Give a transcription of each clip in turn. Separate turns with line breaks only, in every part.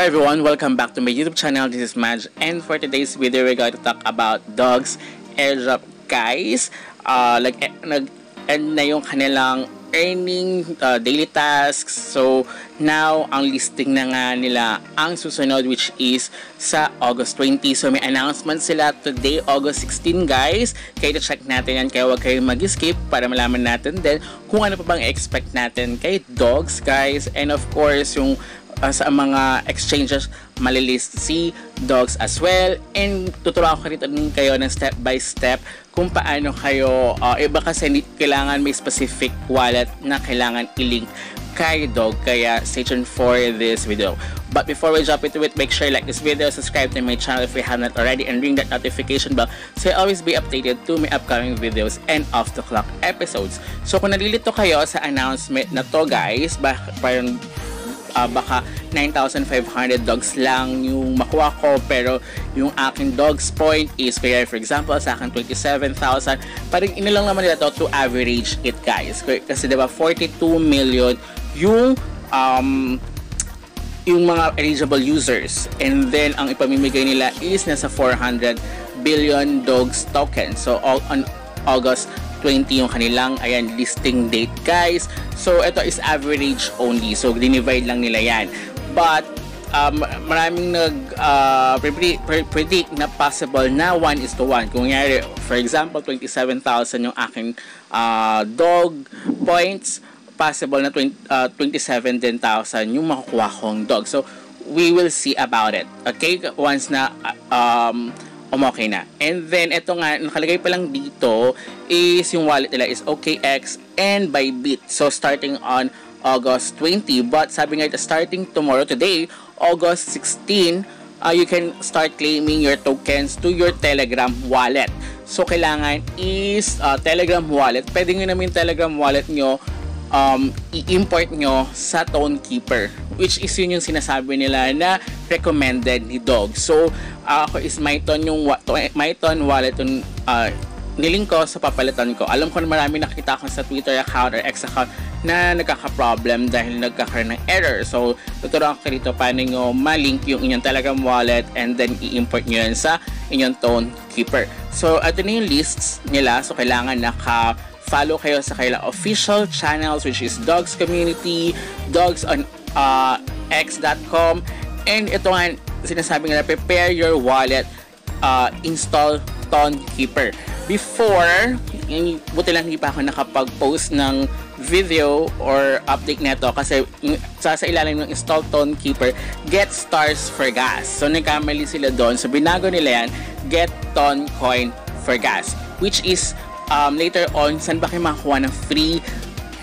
everyone, welcome back to my YouTube channel. This is Madge, and for today's video we're going to talk about Dogs Airdrop, guys. Nag-end na yung kanilang earning daily tasks. So now ang listing na nga nila ang susunod, which is sa August 20. So may announcement sila today, August 16, guys. Kaya check natin yan, kaya huwag kayong mag-skip para malaman natin din kung ano pa bang expect natin kay Dogs, guys. And of course yung sa mga exchanges malilist si Dogs as well, and tuturuan ko rito din kayo ng step by step kung paano kayo iba kasi hindi kailangan may specific wallet na kailangan i-link kay Dog, kaya stay tuned for this video. But before we jump into it, make sure you like this video, subscribe to my channel if you have not already, and ring that notification bell so you always be updated to my upcoming videos and off the clock episodes. So kung nalilito kayo sa announcement na to, guys, baka 9,500 dogs lang yung makuha ko, pero yung aking dogs point is, kaya for example sa akin 27,000, parang inilang naman nila to average it, guys, kasi diba 42 million yung mga eligible users, and then ang ipamimigay nila is nasa 400 billion dogs token. So on August 20 yung kanilang listing date, guys. So ito is average only, so dinivide lang nila yan. But maraming predict na possible na 1:1. Kung yari, for example 27,000 yung aking dog points, possible na 27,000 yung makukuha kong dog. So we will see about it, okay, once na okay na. And then ito nga, nakalagay pa lang dito is yung wallet nila is OKX and Bybit. So starting on August 20, but sabi nga starting tomorrow, today, August 16, you can start claiming your tokens to your Telegram wallet. So kailangan is Telegram wallet. Pwede nyo naman yung Telegram wallet nyo i-import nyo sa Tonekeeper, which is yun yung sinasabi nila na recommended ni Dog. So ako is Myton wallet yung nilink ko sa papalitan ko. Alam ko na marami nakita ko sa Twitter account or X account na nagkaka-problem dahil nagkakaroon ng error. So tuturuan ko dito paano nyo malink yung inyong Telegram wallet and then i-import nyo yan sa inyong Tonekeeper. So ito na yung lists nila. So kailangan follow kayo sa kailang official channels, which is Dogs Community, Dogs on X.com, and ito nga sinasabi nga, prepare your wallet, install Tonekeeper. Before, buti lang hindi pa ako nakapag-post ng video or update neto kasi sa ilalim ng install Tonekeeper, get stars for gas. So nagkamali sila doon, so binago nila yan, get Tonecoin for gas, which is later on, saan ba kayo makakuha ng free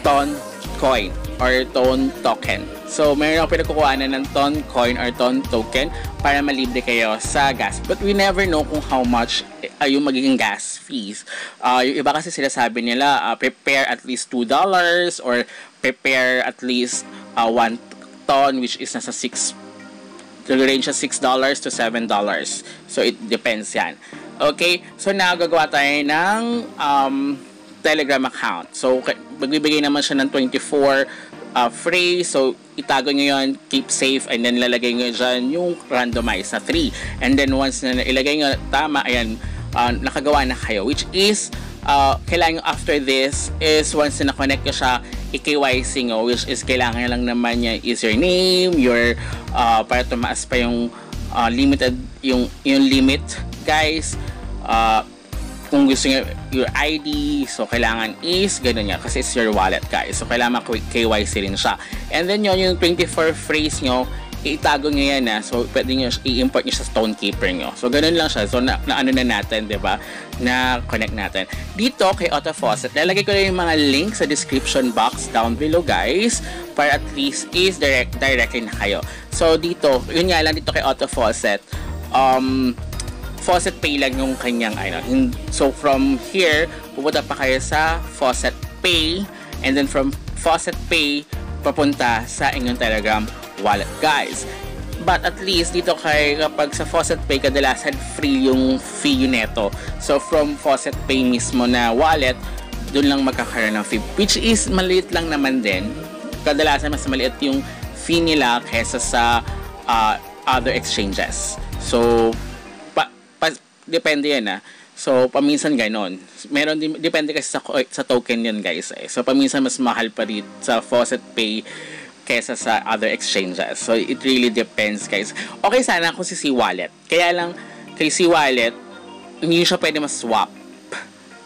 Tonecoin or Tone token? So, mayroon ako pinagkukuhanan ng Tonecoin or Tone token para malibre kayo sa gas. But we never know kung how much yung magiging gas fees. Yung iba kasi sila sabi nila, prepare at least $2 or prepare at least 1 ton, which is nasa range of $6 to $7. So, it depends yan. Okay, so now gagawa tayo ng Telegram account. So magbibigay naman siya ng 24 phrase. So itago nyo yun, keep safe, and then lalagay nyo dyan yung randomize sa 3. And then once na ilagay nyo tama, ayan, nakagawa na kayo. Which is, kailangan after this is once na na-connect nyo siya, i-KYC nyo, which is kailangan lang naman niya is your name, your para tumaas pa yung limited, yung limit, guys. Kung gusto nyo your ID, so kailangan is ganun nga kasi it's your wallet, guys. So kailangan KYC rin siya. And then yung 24 phrase nyo, itago nyo yan na. So pwede nyo i-import nyo sa Tonekeeper nyo. So ganun lang siya. So na ano na natin, diba? Na connect natin. Dito kay Auto Faucet, lalagay ko lang yung mga link sa description box down below, guys, para at least is directly na kayo. So dito, yun nga lang dito kay Auto Faucet, Faucet Pay lang yung kanyang so from here pupunta pa kayo sa Faucet Pay, and then from Faucet Pay papunta sa inyong Telegram wallet, guys. But at least dito kapag sa Faucet Pay, kadalasan free yung fee neto. So from Faucet Pay mismo na wallet, doon lang magkakaroon ng fee, which is maliit lang naman din. Kadalasan mas maliit yung fee nila kaysa sa other exchanges. So, depende yan So, paminsan ganon. Meron din, depende kasi sa token yun guys So, paminsan mas mahal pa rin sa Faucet Pay kesa sa other exchanges. So, it really depends guys. Okay sana kung si C-Wallet. Kaya lang, kay C-Wallet, hindi siya pwede mas-swap.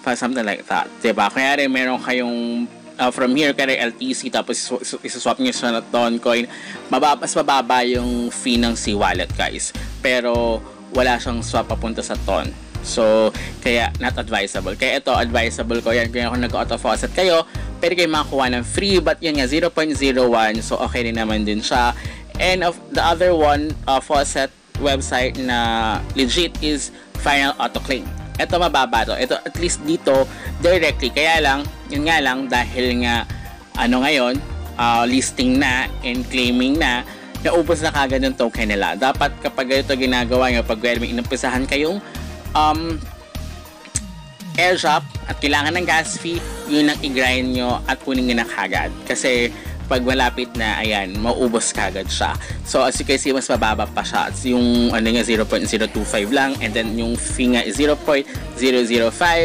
Something like that. Diba? Kaya rin meron kayong from here kaya LTC tapos isaswap nyo siya na Toncoin. Mas mababa yung fee ng C-Wallet guys. Pero, wala siyang swap papunta sa Ton. So, kaya not advisable. Kaya ito, advisable ko yan. Kaya kung nag-auto faucet kayo, pwede kayo makakuha ng free. But yun nga, 0.01. So, okay rin naman din siya. And of the other one, faucet website na legit is Final Auto Claim. Ito mababa to. Ito at least dito directly. Kaya lang, yun nga lang, dahil nga, ngayon, listing na and claiming na, naubos na kagad yung token nila. Dapat kapag ito ginagawa nyo, pag may inumpisahan kayong airdrop at kailangan ng gas fee, yun ang i-grind nyo at kunin nyo na kagad. Kasi pag malapit na, ayan, maubos kagad siya. So, as you can see, mas mababa pa siya. Yung, 0.025 lang. And then, yung fee nga is 0.005,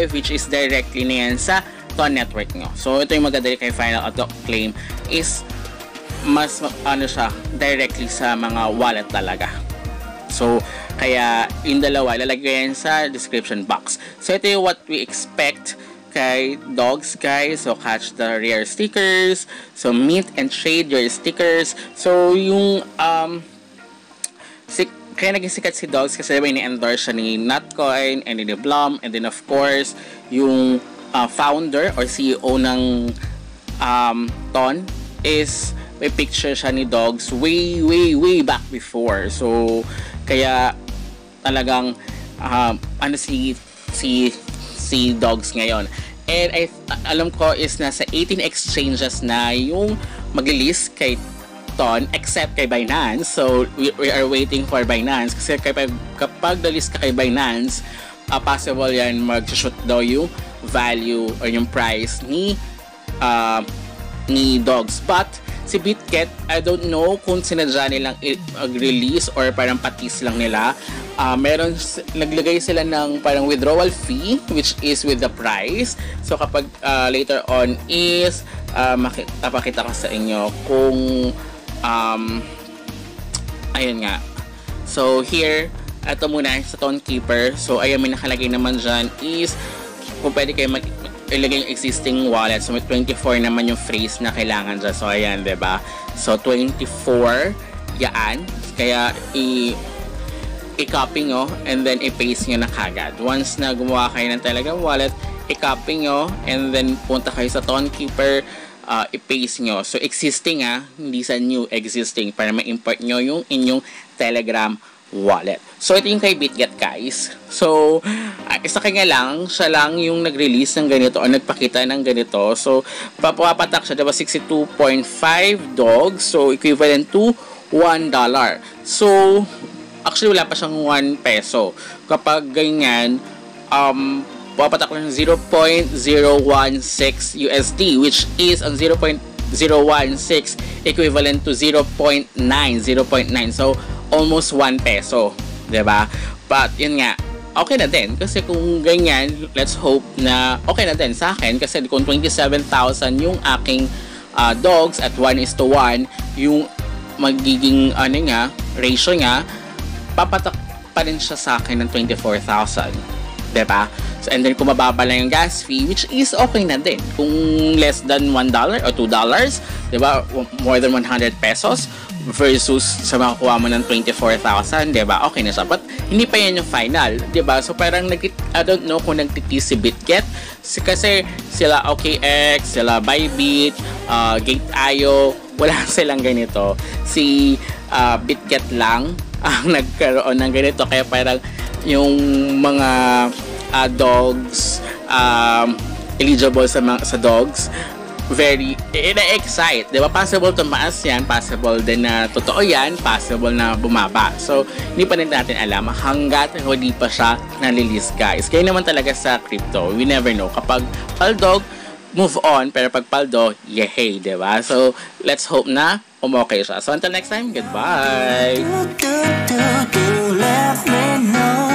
which is directly na yan sa Ton network nyo. So, ito yung maganda kay Final Auto Claim is mas, siya, directly sa mga wallet talaga. So, kaya, yung dalawa, lalagyan sa description box. So, ito yung what we expect kay dogs guys. So, catch the rare stickers. So, meet and trade your stickers. So, yung kaya naging sikat si dogs kasi may ni-endorse siya ni Notcoin and ni Blum. And then of course, yung founder or CEO ng Ton is may picture siya ni dogs way back before. So, kaya talagang si dogs ngayon. And alam ko is nasa 18 exchanges na yung mag-list kay Ton except kay Binance. So, we are waiting for Binance kasi kapag na-list ka kay Binance, possible yan mag-shoot daw yung value or yung price ni dogs. But, si BitGet, I don't know kung sinadya nilang i-release or parang patis lang nila. Naglagay sila ng parang withdrawal fee which is with the price. So kapag later on is mapakita ko sa inyo kung ayun nga. So here, ito muna sa Ton Keeper. So ayan, may nakalagay naman dyan is kung pwede kayo ilagay yung existing wallet. So may 24 naman yung phrase na kailangan dyan. So ayan, diba? So 24 yan. Kaya i-copy nyo and then i-paste nyo na kagad. Once na gumawa kayo ng talagang wallet, i-copy nyo and then punta kayo sa Ton Keeper, i-paste nyo. So existing hindi sa new, existing para ma-import nyo yung inyong Telegram wallet. So ito yung kay BitGet guys. So isa kanya lang, siya lang yung nag-release ng ganito o nagpakita ng ganito. So papatak siya, diba 62.5 dogs, so equivalent to $1. So actually wala pa siyang 1 peso. Kapag ganyan, papatak lang ng 0.016 USD, which is ang 0.016 equivalent to 0.9. So almost 1 peso, diba? But yun nga, okay na din kasi kung ganyan, let's hope na okay na din sa akin kasi kung 27,000 yung aking dogs at 1:1 yung magiging ratio nga, papatak pa rin siya sa akin ng 24,000, diba? So, and then kung mababa lang yung gas fee, which is okay na din kung less than $1 or $2, diba? More than 100 pesos versus sa makakuha mo ng 24,000, diba? Okay na siya. But hindi pa yan yung final, diba? So parang I don't know kung nagtitis si BitGet kasi sila OKX, sila Bybit, Gate.io, wala silang ganito. Si BitGet lang ang nagkaroon ng ganito, kaya parang yung mga dogs eligible sa dogs very excite, diba? Possible tumaas yan, possible din na totoo yan, possible na bumaba. So hindi pa rin natin alam hanggat hindi pa siya nalilist guys. Kaya naman talaga sa crypto, we never know. Kapag paldog, move on, pero pag paldo, yehey, diba? So let's hope na kung okay siya. So until next time, goodbye!
Let me know.